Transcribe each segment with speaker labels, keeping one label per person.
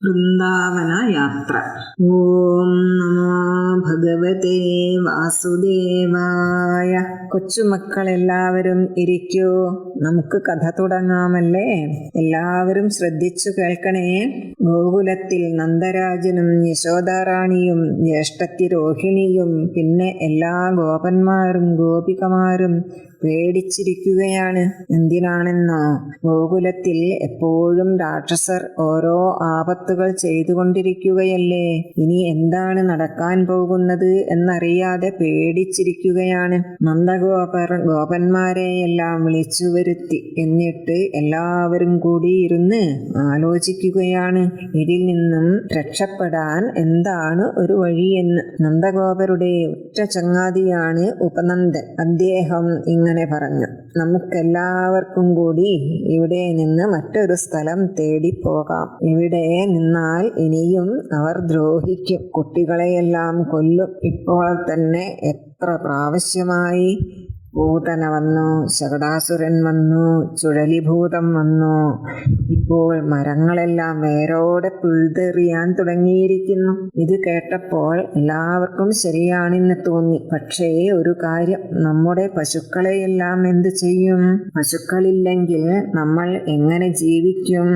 Speaker 1: വൃന്ദാവന യാത്ര. ഓം നമോ ഭഗവതേ വാസുദേവായ. കൊച്ചുമക്കളെല്ലാവരും ഇരിക്കൂ, നമുക്ക് കഥ തുടങ്ങാമല്ലേ? എല്ലാവരും ശ്രദ്ധിച്ചു കേൾക്കണേ. ഗോകുലത്തിൽ നന്ദരാജനും യശോദാറാണിയും ജ്യേഷ്ഠത്തി രോഹിണിയും പിന്നെ എല്ലാ ഗോപന്മാരും ഗോപികമാരും പേടിച്ചിരിക്കുകയാണ്. എന്തിനാണെന്നോ, ഗോകുലത്തിൽ എപ്പോഴും രാക്ഷസർ ഓരോ ആപത്തുകൾ ചെയ്തുകൊണ്ടിരിക്കുകയല്ലേ. ഇനി എന്താണ് നടക്കാൻ പോകുന്നത് എന്നറിയാതെ പേടിച്ചിരിക്കുകയാണ്. നന്ദഗോപർ ഗോപന്മാരെയെല്ലാം വിളിച്ചു വരുത്തി. എന്നിട്ട് എല്ലാവരും കൂടി ഇരുന്ന് ആലോചിക്കുകയാണ്, ഇതിൽ നിന്നും രക്ഷപ്പെടാൻ എന്താണ് ഒരു വഴിയെന്ന്. നന്ദഗോപരുടെ ഉറ്റ ചങ്ങാതിയാണ് ഉപനന്ദൻ. അദ്ദേഹം ഇങ്ങനെ പറഞ്ഞു, നമുക്കെല്ലാവർക്കും കൂടി ഇവിടെ നിന്ന് മറ്റൊരു സ്ഥലം തേടി പോകാം. ഇവിടെ നിന്നാൽ ഇനിയും അവർ ദ്രോഹിക്കും, കുട്ടികളെയെല്ലാം കൊല്ലും. ഇപ്പോൾ തന്നെ എത്ര പ്രാവശ്യമായി പൂതന വന്നു, ശകടാസുരൻ വന്നു, ചുഴലിഭൂതം വന്നു. ഇപ്പോൾ മരങ്ങളെല്ലാം വേരോടെ പിഴുതെറിയാൻ തുടങ്ങിയിരിക്കുന്നു. ഇത് കേട്ടപ്പോൾ എല്ലാവർക്കും ശരിയാണെന്ന് തോന്നി. പക്ഷേ ഒരു കാര്യം, നമ്മുടെ പശുക്കളെയെല്ലാം എന്ത് ചെയ്യും? പശുക്കളില്ലെങ്കിൽ നമ്മൾ എങ്ങനെ ജീവിക്കും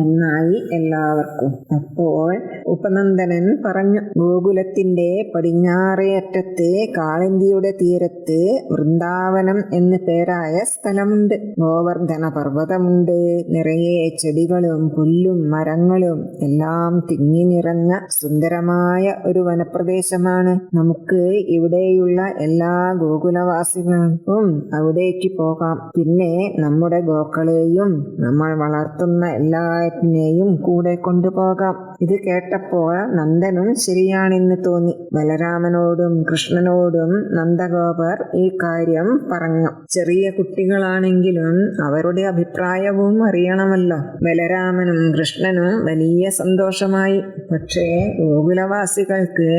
Speaker 1: എന്നായി എല്ലാവർക്കും. അപ്പോൾ ഉപനന്ദനൻ പറഞ്ഞു, ഗോകുലത്തിന്റെ പടിഞ്ഞാറേ അറ്റത്ത് കാളിന്തിയുടെ തീരത്ത് വൃന്ദാവനം എന്ന് പേരായ സ്ഥലമുണ്ട്. ഗോവർദ്ധന പർവ്വതമുണ്ട്. നിറയെ ചെടികളും പുല്ലും മരങ്ങളും എല്ലാം തിങ്ങി നിറഞ്ഞ സുന്ദരമായ ഒരു വനപ്രദേശമാണ്. നമുക്ക് ഇവിടെയുള്ള എല്ലാ ഗോകുലവാസികൾക്കും അവിടേക്ക് പോകാം. പിന്നെ നമ്മുടെ ഗോക്കളെയും നമ്മൾ വളർത്തുന്ന എല്ലാറ്റിനെയും കൂടെ കൊണ്ടുപോകാം. ഇത് കേട്ടപ്പോൾ നന്ദനും ശരിയാണെന്ന് തോന്നി. ബലരാമനോടും കൃഷ്ണനോടും നന്ദഗോപർ ഈ കാര്യം പറഞ്ഞു. ചെറിയ കുട്ടികളാണെങ്കിലും അവരുടെ അഭിപ്രായവും അറിയണമല്ലോ. ബലരാമനും കൃഷ്ണനും വലിയ സന്തോഷമായി. പക്ഷേ ഗോകുലവാസികൾക്ക്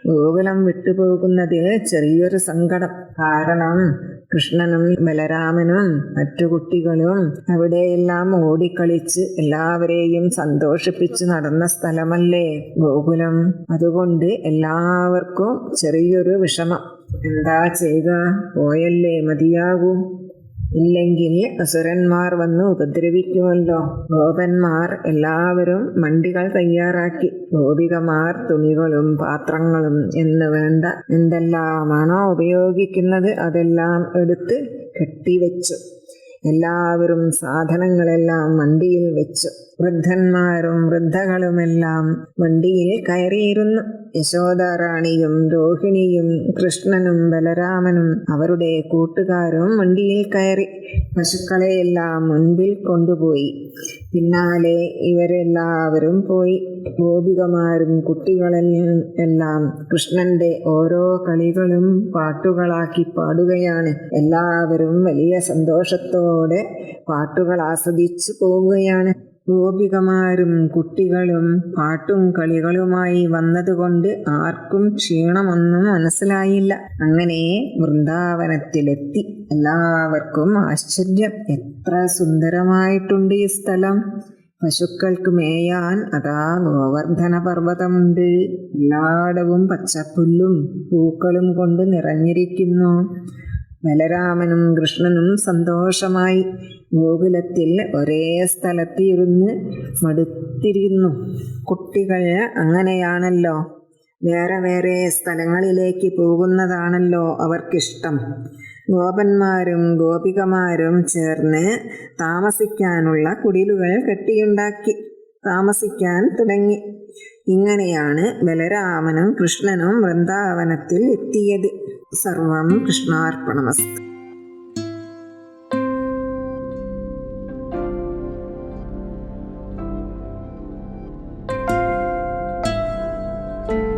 Speaker 1: ഗോകുലം വിട്ടുപോകുന്നത് ചെറിയൊരു സങ്കടം. കാരണം കൃഷ്ണനും ബലരാമനും മറ്റു കുട്ടികളും അവിടെയെല്ലാം ഓടിക്കളിച്ച് എല്ലാവരെയും സന്തോഷിപ്പിച്ച് നടന്ന സ്ഥലമല്ലേ ഗോകുലം. അതുകൊണ്ട് എല്ലാവർക്കും ചെറിയൊരു വിഷമം. എന്താ ചെയ്യുക? പോയല്ലേ മതിയാകൂ, ഇല്ലെങ്കിൽ അസുരന്മാർ വന്ന് ഉപദ്രവിക്കുമല്ലോ. ഗോപന്മാർ എല്ലാവരും മണ്ടികൾ തയ്യാറാക്കി. ഗോപികമാർ തുണികളും പാത്രങ്ങളും എന്ന് വേണ്ട എന്തെല്ലാമാണോ ഉപയോഗിക്കുന്നത് അതെല്ലാം എടുത്ത് കെട്ടിവെച്ചു. എല്ലാവരും സാധനങ്ങളെല്ലാം വണ്ടിയിൽ വെച്ചു. വൃദ്ധന്മാരും വൃദ്ധകളുമെല്ലാം വണ്ടിയിൽ കയറിയിരുന്നു. യശോദാറാണിയും രോഹിണിയും കൃഷ്ണനും ബലരാമനും അവരുടെ കൂട്ടുകാരും വണ്ടിയിൽ കയറി. പശുക്കളെയെല്ലാം മുൻപിൽ കൊണ്ടുപോയി. പിന്നാലെ ഇവരെല്ലാവരും പോയി. ഗോപികമാരും കുട്ടികളെല്ലാം കൃഷ്ണന്റെ ഓരോ കളികളും പാട്ടുകളാക്കി പാടുകയാണ്. എല്ലാവരും വലിയ സന്തോഷത്തോടെ പാട്ടുകൾ ആസ്വദിച്ചു പോവുകയാണ്. ഗോപികമാരും കുട്ടികളും പാട്ടും കളികളുമായി വന്നതുകൊണ്ട് ആർക്കും ക്ഷീണമൊന്നും മനസ്സിലായില്ല. അങ്ങനെ വൃന്ദാവനത്തിലെത്തി. എല്ലാവർക്കും ആശ്ചര്യം, എത്ര സുന്ദരമായിട്ടുണ്ട് ഈ സ്ഥലം. പശുക്കൾക്ക് മേയാൻ അതാ ഗോവർദ്ധന പർവ്വതമുണ്ട്. എല്ലായിടവും പച്ചപ്പുല്ലും പൂക്കളും കൊണ്ട് നിറഞ്ഞിരിക്കുന്നു. ബലരാമനും കൃഷ്ണനും സന്തോഷമായി. ഗോകുലത്തിൽ ഒരേ സ്ഥലത്ത് ഇരുന്ന് മടുത്തിരുന്നു. കുട്ടികൾ അങ്ങനെയാണല്ലോ, വേറെ വേറെ സ്ഥലങ്ങളിലേക്ക് പോകുന്നതാണല്ലോ അവർക്കിഷ്ടം. ഗോപന്മാരും ഗോപികമാരും ചേർന്ന് താമസിക്കാനുള്ള കുടിലുകൾ കെട്ടിയുണ്ടാക്കി താമസിക്കാൻ തുടങ്ങി. ഇങ്ങനെയാണ് ബലരാമനും കൃഷ്ണനും വൃന്ദാവനത്തിൽ എത്തിയത്. സർവം കൃഷ്ണാർപ്പണമസ്തു.